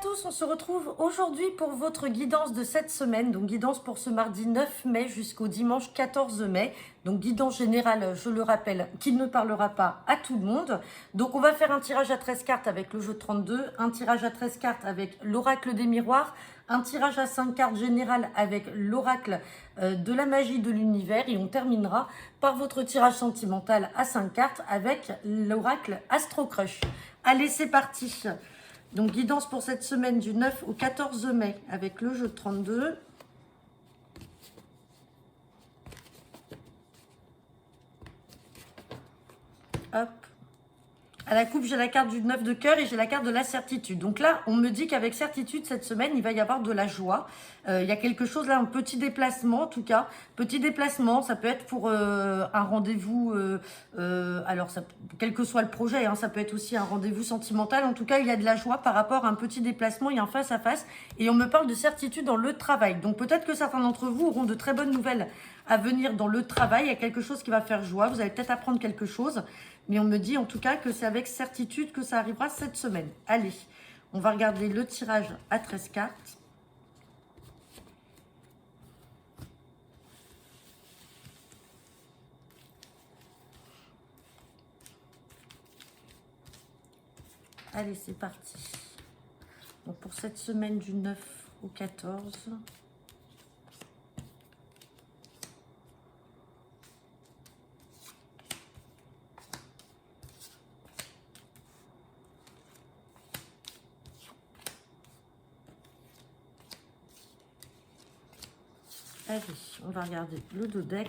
tous, on se retrouve aujourd'hui pour votre guidance de cette semaine, donc guidance pour ce mardi 9 mai jusqu'au dimanche 14 mai, donc guidance générale, je le rappelle, qui ne parlera pas à tout le monde. Donc on va faire un tirage à 13 cartes avec le jeu de 32, un tirage à 13 cartes avec l'oracle des miroirs, un tirage à 5 cartes général avec l'oracle de la magie de l'univers et on terminera par votre tirage sentimental à 5 cartes avec l'oracle Astro Crush. Allez, c'est parti. Donc, guidance pour cette semaine du 9 au 14 mai avec le jeu de 32. Hop. À la coupe, j'ai la carte du 9 de cœur et j'ai la carte de la certitude. Donc là, on me dit qu'avec certitude, cette semaine, il va y avoir de la joie. Il y a quelque chose là, un petit déplacement en tout cas. Petit déplacement, ça peut être pour un rendez-vous, alors ça, quel que soit le projet, hein, ça peut être aussi un rendez-vous sentimental. En tout cas, il y a de la joie par rapport à un petit déplacement, il y a un face-à-face. Et on me parle de certitude dans le travail. Donc peut-être que certains d'entre vous auront de très bonnes nouvelles à venir dans le travail. Il y a quelque chose qui va faire joie. Vous allez peut-être apprendre quelque chose. Mais on me dit en tout cas que c'est avec certitude que ça arrivera cette semaine. Allez, on va regarder le tirage à 13 cartes. Allez, c'est parti. Donc pour cette semaine du 9 au 14. Allez, on va regarder le dos deck.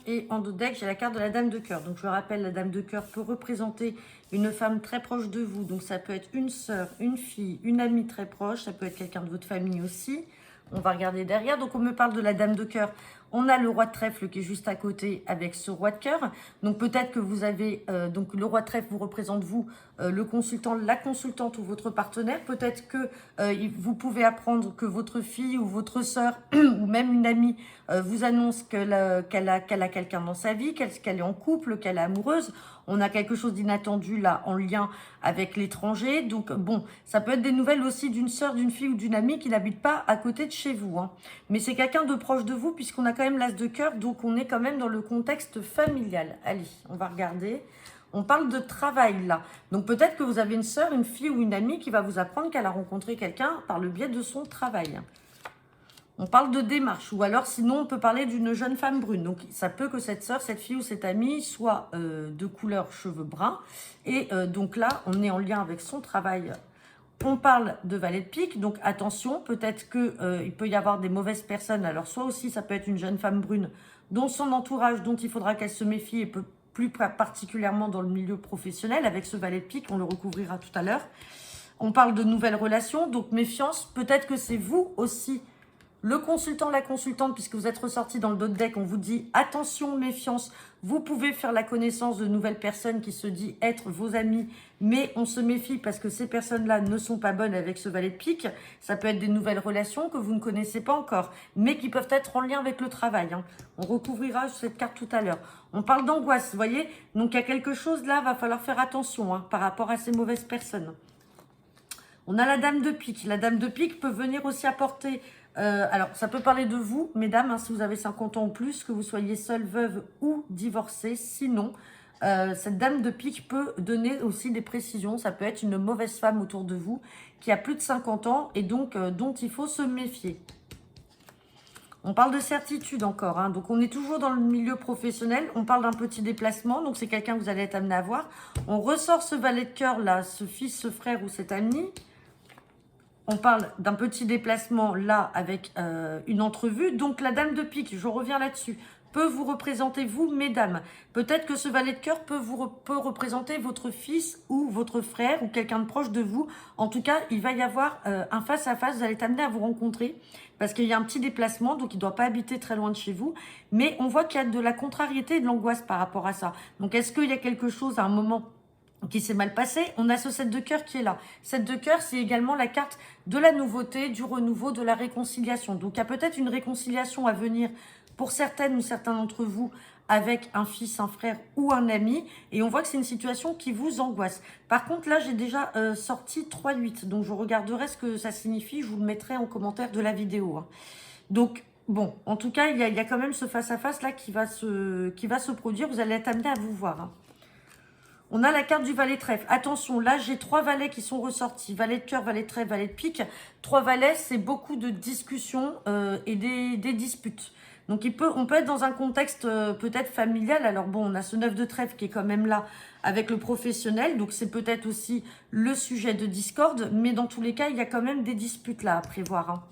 Et en dos deck, j'ai la carte de la dame de cœur. Donc, je rappelle, la dame de cœur peut représenter une femme très proche de vous. Donc, ça peut être une sœur, une fille, une amie très proche. Ça peut être quelqu'un de votre famille aussi. On va regarder derrière. Donc, on me parle de la dame de cœur. On a le roi de trèfle qui est juste à côté avec ce roi de cœur. Donc, peut-être que vous avez... donc, le roi de trèfle vous représente, vous, le consultant, la consultante ou votre partenaire. Peut-être que vous pouvez apprendre que votre fille ou votre sœur ou même une amie vous annonce qu'elle a quelqu'un dans sa vie, qu'elle est en couple, qu'elle est amoureuse. On a quelque chose d'inattendu là en lien avec l'étranger. Donc bon, ça peut être des nouvelles aussi d'une sœur, d'une fille ou d'une amie qui n'habite pas à côté de chez vous. Hein. Mais c'est quelqu'un de proche de vous puisqu'on a quand même l'as de cœur. Donc on est quand même dans le contexte familial. Allez, on va regarder. On parle de travail là. Donc peut-être que vous avez une sœur, une fille ou une amie qui va vous apprendre qu'elle a rencontré quelqu'un par le biais de son travail. On parle de démarche, ou alors sinon on peut parler d'une jeune femme brune. Donc ça peut que cette sœur, cette fille ou cette amie soit de couleur cheveux bruns. Et donc là, on est en lien avec son travail. On parle de valet de pique, donc attention, peut-être qu'il peut y avoir des mauvaises personnes. Alors soit aussi ça peut être une jeune femme brune dont son entourage, dont il faudra qu'elle se méfie, et plus particulièrement dans le milieu professionnel. Avec ce valet de pique, on le recouvrira tout à l'heure. On parle de nouvelles relations, donc méfiance. Peut-être que c'est vous aussi, le consultant, la consultante, puisque vous êtes ressorti dans le dos de deck, on vous dit attention, méfiance. Vous pouvez faire la connaissance de nouvelles personnes qui se disent être vos amis, mais on se méfie parce que ces personnes-là ne sont pas bonnes avec ce valet de pique. Ça peut être des nouvelles relations que vous ne connaissez pas encore, mais qui peuvent être en lien avec le travail. Hein. On recouvrira cette carte tout à l'heure. On parle d'angoisse, vous voyez. Donc il y a quelque chose là, va falloir faire attention par rapport à ces mauvaises personnes. On a la dame de pique. La dame de pique peut venir aussi apporter... alors, ça peut parler de vous, mesdames, hein, si vous avez 50 ans ou plus, que vous soyez seule, veuve ou divorcée. Sinon, cette dame de pique peut donner aussi des précisions. Ça peut être une mauvaise femme autour de vous qui a plus de 50 ans et donc dont il faut se méfier. On parle de certitude encore, hein. Donc on est toujours dans le milieu professionnel, on parle d'un petit déplacement, donc c'est quelqu'un que vous allez être amené à voir. On ressort ce valet de cœur là, ce fils, ce frère ou cette amie. On parle d'un petit déplacement là avec une entrevue. Donc la dame de pique, je reviens là-dessus, peut vous représenter vous, mesdames. Peut-être que ce valet de cœur peut représenter votre fils ou votre frère ou quelqu'un de proche de vous. En tout cas, il va y avoir un face-à-face, vous allez être amené à vous rencontrer parce qu'il y a un petit déplacement, donc il ne doit pas habiter très loin de chez vous. Mais on voit qu'il y a de la contrariété et de l'angoisse par rapport à ça. Donc est-ce qu'il y a quelque chose à un moment qui s'est mal passé? On a ce 7 de cœur qui est là. 7 de cœur, c'est également la carte de la nouveauté, du renouveau, de la réconciliation. Donc, il y a peut-être une réconciliation à venir pour certaines ou certains d'entre vous avec un fils, un frère ou un ami. Et on voit que c'est une situation qui vous angoisse. Par contre, là, j'ai déjà sorti 3-8. Donc, je regarderai ce que ça signifie. Je vous le mettrai en commentaire de la vidéo. Hein. Donc, bon, en tout cas, il y a quand même ce face-à-face là qui va se produire. Vous allez être amené à vous voir. Hein. On a la carte du valet de trèfle. Attention, là, j'ai 3 valets qui sont ressortis. Valet de cœur, valet de trèfle, valet de pique. 3 valets, c'est beaucoup de discussions et des disputes. Donc, on peut être dans un contexte peut-être familial. Alors, bon, on a ce 9 de trèfle qui est quand même là avec le professionnel. Donc, c'est peut-être aussi le sujet de discorde. Mais dans tous les cas, il y a quand même des disputes là à prévoir. Hein.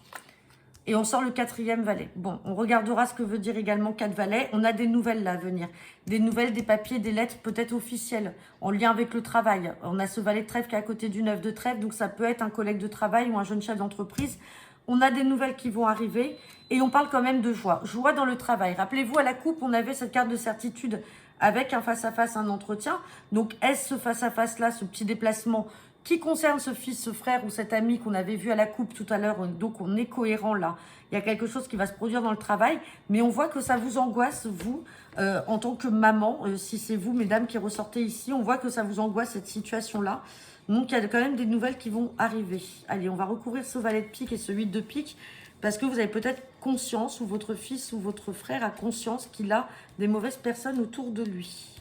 Et on sort le 4e valet. Bon, on regardera ce que veut dire également 4 valets. On a des nouvelles là à venir. Des nouvelles, des papiers, des lettres peut-être officielles, en lien avec le travail. On a ce valet de trèfle qui est à côté du 9 de trèfle, donc ça peut être un collègue de travail ou un jeune chef d'entreprise. On a des nouvelles qui vont arriver et on parle quand même de joie. Joie dans le travail. Rappelez-vous, à la coupe, on avait cette carte de certitude avec un face-à-face, un entretien. Donc, est-ce ce face-à-face là, ce petit déplacement qui concerne ce fils, ce frère ou cet ami qu'on avait vu à la coupe tout à l'heure, donc on est cohérent là. Il y a quelque chose qui va se produire dans le travail, mais on voit que ça vous angoisse, vous, en tant que maman, si c'est vous, mesdames, qui ressortez ici, on voit que ça vous angoisse cette situation-là. Donc, il y a quand même des nouvelles qui vont arriver. Allez, on va recouvrir ce valet de pique et ce 8 de pique, parce que vous avez peut-être conscience, ou votre fils ou votre frère a conscience qu'il a des mauvaises personnes autour de lui.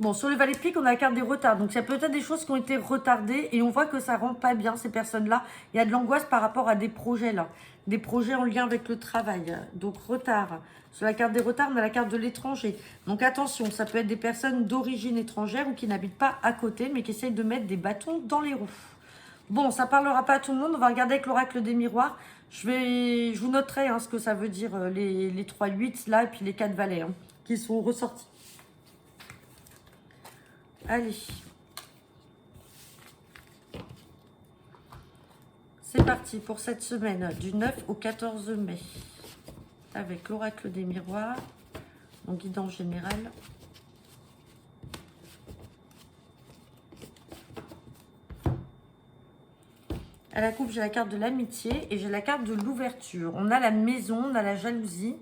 Bon, sur le valet de pique, on a la carte des retards. Donc, il y a peut-être des choses qui ont été retardées et on voit que ça rend pas bien ces personnes-là. Il y a de l'angoisse par rapport à des projets là. Des projets en lien avec le travail. Donc, retard. Sur la carte des retards, on a la carte de l'étranger. Donc, attention, ça peut être des personnes d'origine étrangère ou qui n'habitent pas à côté, mais qui essayent de mettre des bâtons dans les roues. Bon, ça parlera pas à tout le monde. On va regarder avec l'oracle des miroirs. Je vous noterai hein, ce que ça veut dire les 3-8 là et puis les 4 valets hein, qui sont ressortis. Allez. C'est parti pour cette semaine du 9 au 14 mai. Avec l'oracle des miroirs, mon guidance général. À la coupe, j'ai la carte de l'amitié et j'ai la carte de l'ouverture. On a la maison, on a la jalousie.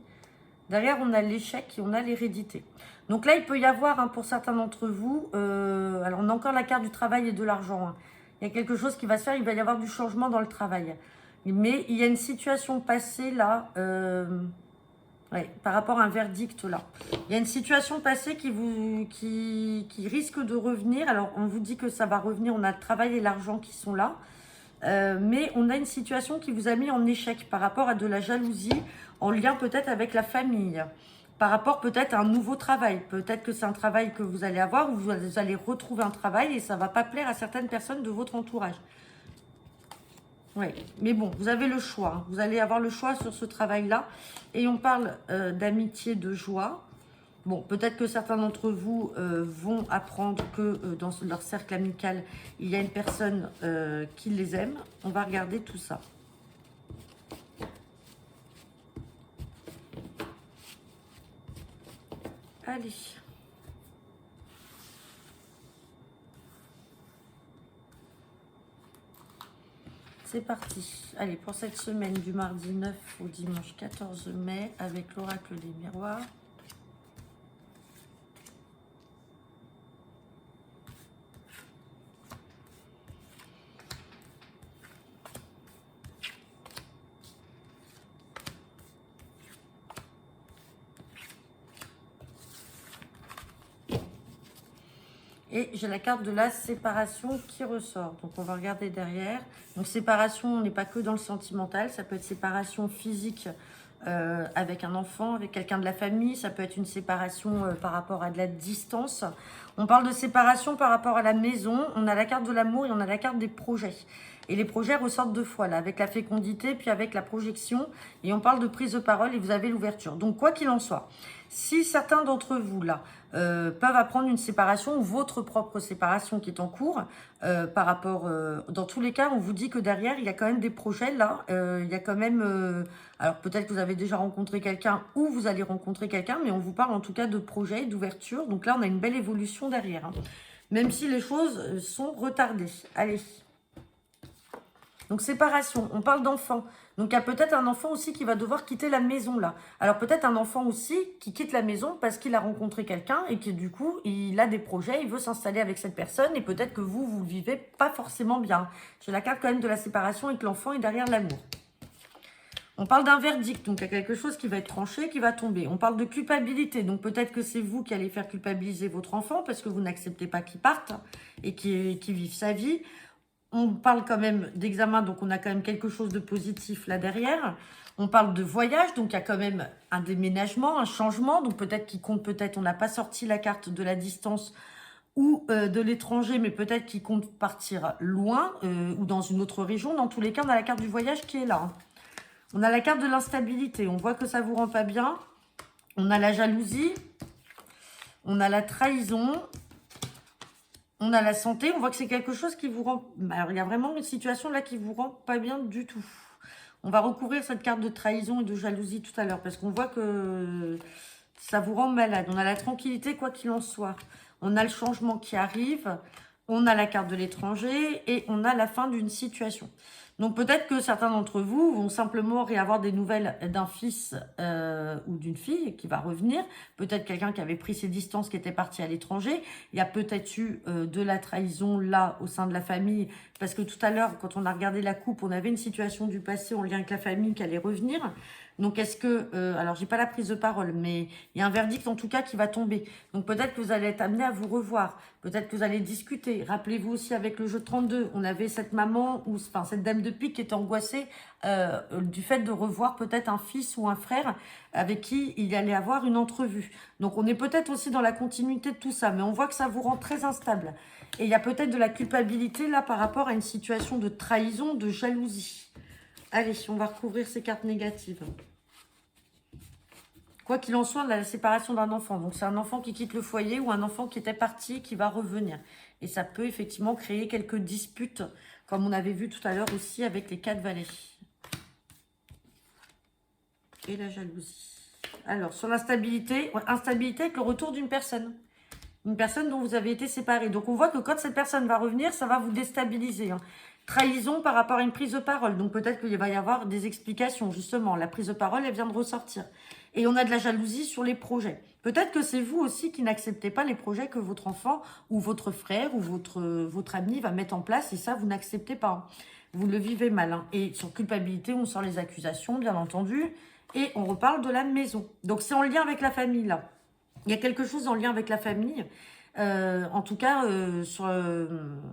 Derrière, on a l'échec et on a l'hérédité. Donc là, il peut y avoir, hein, pour certains d'entre vous, alors on a encore la carte du travail et de l'argent. Hein. Il y a quelque chose qui va se faire, il va y avoir du changement dans le travail. Mais il y a une situation passée là, par rapport à un verdict là. Il y a une situation passée qui risque de revenir. Alors, on vous dit que ça va revenir, on a le travail et l'argent qui sont là. Mais on a une situation qui vous a mis en échec par rapport à de la jalousie, en lien peut-être avec la famille, par rapport peut-être à un nouveau travail. Peut-être que c'est un travail que vous allez avoir ou vous allez retrouver un travail et ça ne va pas plaire à certaines personnes de votre entourage. Oui, mais bon, vous avez le choix. Hein. Vous allez avoir le choix sur ce travail-là. Et on parle d'amitié, de joie. Bon, peut-être que certains d'entre vous vont apprendre que dans leur cercle amical, il y a une personne qui les aime. On va regarder tout ça. Allez. C'est parti. Allez, pour cette semaine du mardi 9 au dimanche 14 mai, avec l'oracle des miroirs. Et j'ai la carte de la séparation qui ressort. Donc, on va regarder derrière. Donc, séparation, on n'est pas que dans le sentimental. Ça peut être séparation physique avec un enfant, avec quelqu'un de la famille. Ça peut être une séparation par rapport à de la distance. On parle de séparation par rapport à la maison. On a la carte de l'amour et on a la carte des projets. Et les projets ressortent 2 fois, là, avec la fécondité, puis avec la projection. Et on parle de prise de parole et vous avez l'ouverture. Donc, quoi qu'il en soit, si certains d'entre vous, là, peuvent apprendre une séparation ou votre propre séparation qui est en cours, par rapport... dans tous les cas, on vous dit que derrière, il y a quand même des projets, là. Il y a quand même... alors, peut-être que vous avez déjà rencontré quelqu'un ou vous allez rencontrer quelqu'un, mais on vous parle en tout cas de projets, d'ouverture. Donc là, on a une belle évolution derrière. Hein. Même si les choses sont retardées. Allez. Donc, séparation, on parle d'enfants. Donc, il y a peut-être un enfant aussi qui va devoir quitter la maison, là. Alors, peut-être un enfant aussi qui quitte la maison parce qu'il a rencontré quelqu'un et que, du coup, il a des projets, il veut s'installer avec cette personne et peut-être que vous, vous le vivez pas forcément bien. J'ai la carte quand même de la séparation et que l'enfant est derrière l'amour. On parle d'un verdict, donc il y a quelque chose qui va être tranché, qui va tomber. On parle de culpabilité, donc peut-être que c'est vous qui allez faire culpabiliser votre enfant parce que vous n'acceptez pas qu'il parte et qu'il vive sa vie. On parle quand même d'examen, donc on a quand même quelque chose de positif là derrière. On parle de voyage, donc il y a quand même un déménagement, un changement, donc peut-être qu'il compte, peut-être on n'a pas sorti la carte de la distance ou de l'étranger, mais peut-être qu'il compte partir loin ou dans une autre région. Dans tous les cas, on a la carte du voyage qui est là. Hein. On a la carte de l'instabilité. On voit que ça vous rend pas bien. On a la jalousie. On a la trahison. On a la santé. On voit que c'est quelque chose qui vous rend... Alors, il y a vraiment une situation là qui vous rend pas bien du tout. On va recouvrir cette carte de trahison et de jalousie tout à l'heure parce qu'on voit que ça vous rend malade. On a la tranquillité quoi qu'il en soit. On a le changement qui arrive. On a la carte de l'étranger et on a la fin d'une situation. Donc peut-être que certains d'entre vous vont simplement réavoir des nouvelles d'un fils ou d'une fille qui va revenir. Peut-être quelqu'un qui avait pris ses distances, qui était parti à l'étranger. Il y a peut-être eu de la trahison là au sein de la famille. Parce que tout à l'heure, quand on a regardé la coupe, on avait une situation du passé en lien avec la famille qui allait revenir. Donc est-ce que, alors j'ai pas la prise de parole, mais il y a un verdict en tout cas qui va tomber. Donc peut-être que vous allez être amené à vous revoir. Peut-être que vous allez discuter. Rappelez-vous aussi avec le jeu 32, on avait cette maman, ou enfin cette dame de pique qui était angoissée du fait de revoir peut-être un fils ou un frère avec qui il allait avoir une entrevue. Donc on est peut-être aussi dans la continuité de tout ça, mais on voit que ça vous rend très instable. Et il y a peut-être de la culpabilité là par rapport à une situation de trahison, de jalousie. Allez, on va recouvrir ces cartes négatives. Quoi qu'il en soit, on a la séparation d'un enfant. Donc, c'est un enfant qui quitte le foyer ou un enfant qui était parti et qui va revenir. Et ça peut effectivement créer quelques disputes, comme on avait vu tout à l'heure aussi avec les 4 valets. Et la jalousie. Alors, sur l'instabilité, instabilité avec le retour d'une personne. Une personne dont vous avez été séparés. Donc, on voit que quand cette personne va revenir, ça va vous déstabiliser. Hein. Trahison par rapport à une prise de parole. Donc, peut-être qu'il va y avoir des explications, justement. La prise de parole, elle vient de ressortir. Et on a de la jalousie sur les projets. Peut-être que c'est vous aussi qui n'acceptez pas les projets que votre enfant ou votre frère ou votre ami va mettre en place. Et ça, vous n'acceptez pas. Vous le vivez mal. Hein. Et sur culpabilité, on sort les accusations, bien entendu. Et on reparle de la maison. Donc, c'est en lien avec la famille, là. Il y a quelque chose en lien avec la famille. En tout cas,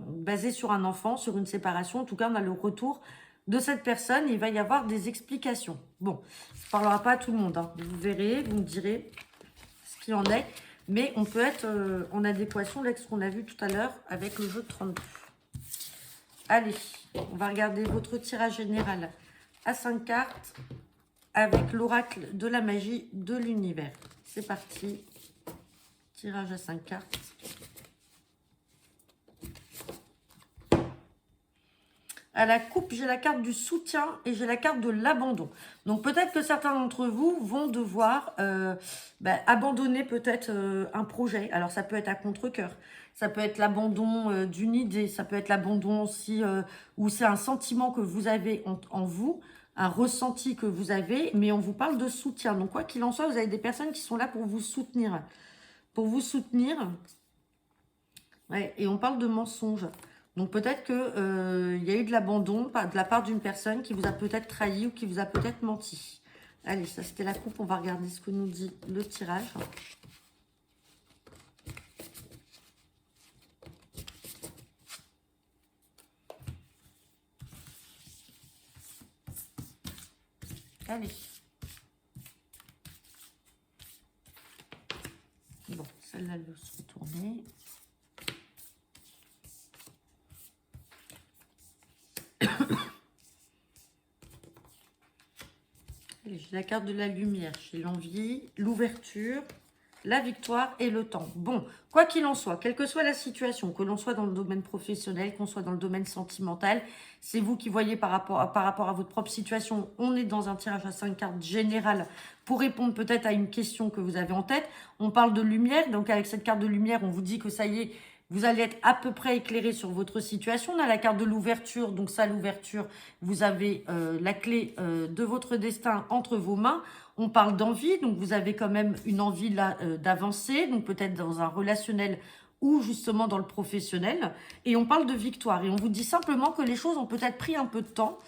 basé sur un enfant, sur une séparation. En tout cas, on a le retour de cette personne. Il va y avoir des explications. Bon, ça ne parlera pas à tout le monde. Hein. Vous verrez, vous me direz ce qu'il en est. Mais on peut être en adéquation avec ce qu'on a vu tout à l'heure avec le jeu de 32. Allez, on va regarder votre tirage général à 5 cartes avec l'oracle de la magie de l'univers. C'est parti. Tirage à 5 cartes. À la coupe, j'ai la carte du soutien et j'ai la carte de l'abandon. Donc peut-être que certains d'entre vous vont devoir abandonner peut-être un projet. Alors ça peut être à contre-cœur. Ça peut être l'abandon d'une idée. Ça peut être l'abandon aussi où c'est un sentiment que vous avez en vous, un ressenti que vous avez, mais on vous parle de soutien. Donc quoi qu'il en soit, vous avez des personnes qui sont là pour vous soutenir. Pour vous soutenir. Ouais, et on parle de mensonge. Donc peut-être qu'il y a eu de l'abandon de la part d'une personne qui vous a peut-être trahi ou qui vous a peut-être menti. Allez, ça c'était la coupe. On va regarder ce que nous dit le tirage. Allez. Bon, celle-là, elle va se retourner. J'ai la carte de la lumière, j'ai l'envie, l'ouverture, la victoire et le temps. Bon, quoi qu'il en soit, quelle que soit la situation, que l'on soit dans le domaine professionnel, qu'on soit dans le domaine sentimental, c'est vous qui voyez par rapport à votre propre situation. On est dans un tirage à 5 cartes général pour répondre peut-être à une question que vous avez en tête. On parle de lumière, donc avec cette carte de lumière, on vous dit que ça y est, Vous allez être à peu près éclairé sur votre situation. On a la carte de l'ouverture, donc ça, l'ouverture, vous avez la clé de votre destin entre vos mains. On parle d'envie, donc vous avez quand même une envie là d'avancer, donc peut-être dans un relationnel ou justement dans le professionnel. Et on parle de victoire. Et on vous dit simplement que les choses ont peut-être pris un peu de temps.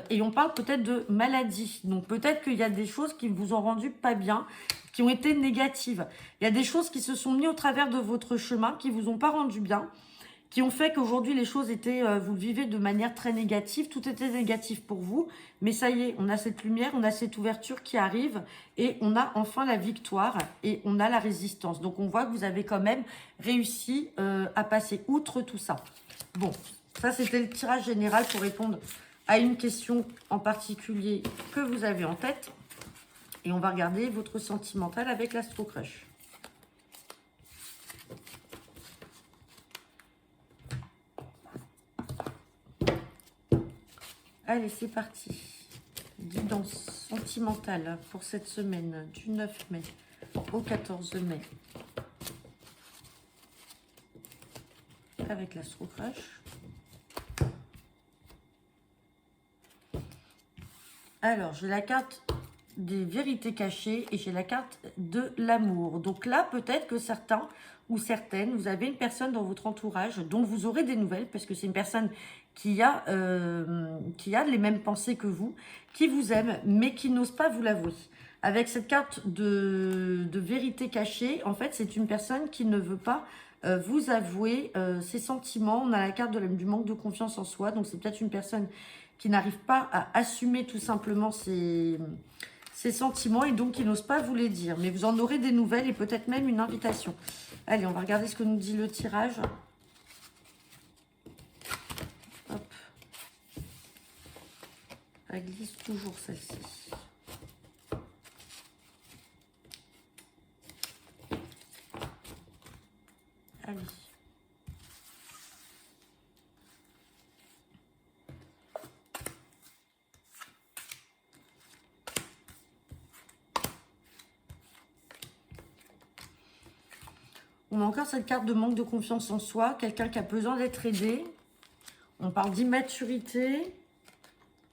Et on parle peut-être de maladie. Donc peut-être qu'il y a des choses qui vous ont rendu pas bien, qui ont été négatives. Il y a des choses qui se sont mises au travers de votre chemin, qui vous ont pas rendu bien, qui ont fait qu'aujourd'hui les choses étaient, vous le vivez de manière très négative, tout était négatif pour vous, mais ça y est, on a cette lumière, on a cette ouverture qui arrive, et on a enfin la victoire, et on a la résistance. Donc on voit que vous avez quand même réussi à passer outre tout ça. Bon, ça c'était le tirage général pour répondre à une question en particulier que vous avez en tête. Et on va regarder votre sentimental avec l'Astro Crush. Allez, c'est parti. Guidance sentimentale pour cette semaine du 9 mai au 14 mai. Avec l'Astro Crush. Alors, j'ai la carte des vérités cachées et j'ai la carte de l'amour. Donc là, peut-être que certains ou certaines, vous avez une personne dans votre entourage dont vous aurez des nouvelles parce que c'est une personne qui a les mêmes pensées que vous, qui vous aime, mais qui n'ose pas vous l'avouer. Avec cette carte de vérité cachée, en fait, c'est une personne qui ne veut pas vous avouer ses sentiments. On a la carte du manque de confiance en soi, donc c'est peut-être une personne qui n'arrive pas à assumer tout simplement ses sentiments et donc qui n'ose pas vous les dire. Mais vous en aurez des nouvelles et peut-être même une invitation. Allez, on va regarder ce que nous dit le tirage. Hop. Elle glisse toujours celle-ci. Allez. On a encore cette carte de manque de confiance en soi, quelqu'un qui a besoin d'être aidé. On parle d'immaturité,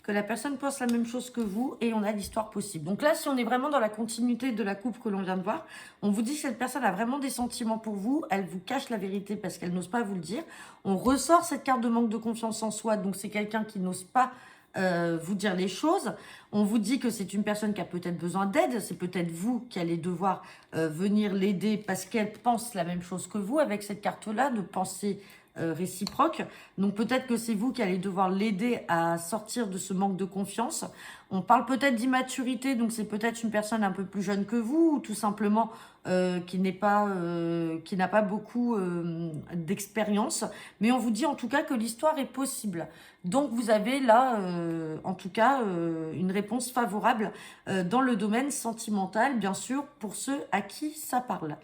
que la personne pense la même chose que vous et on a l'histoire possible. Donc là, si on est vraiment dans la continuité de la coupe que l'on vient de voir, on vous dit que cette personne a vraiment des sentiments pour vous, elle vous cache la vérité parce qu'elle n'ose pas vous le dire. On ressort cette carte de manque de confiance en soi, donc c'est quelqu'un qui n'ose pas vous dire les choses. On vous dit que c'est une personne qui a peut-être besoin d'aide, c'est peut-être vous qui allez devoir venir l'aider parce qu'elle pense la même chose que vous avec cette carte-là, de penser réciproque. Donc peut-être que c'est vous qui allez devoir l'aider à sortir de ce manque de confiance. On parle peut-être d'immaturité, donc c'est peut-être une personne un peu plus jeune que vous, ou tout simplement qui n'a pas beaucoup d'expérience. Mais on vous dit en tout cas que l'histoire est possible. Donc vous avez là, en tout cas, une réponse favorable dans le domaine sentimental, bien sûr, pour ceux à qui ça parle.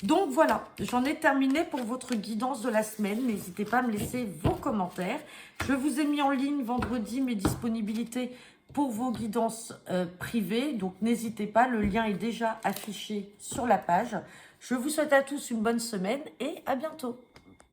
Donc voilà, j'en ai terminé pour votre guidance de la semaine. N'hésitez pas à me laisser vos commentaires. Je vous ai mis en ligne vendredi mes disponibilités pour vos guidances privées. Donc n'hésitez pas, le lien est déjà affiché sur la page. Je vous souhaite à tous une bonne semaine et à bientôt.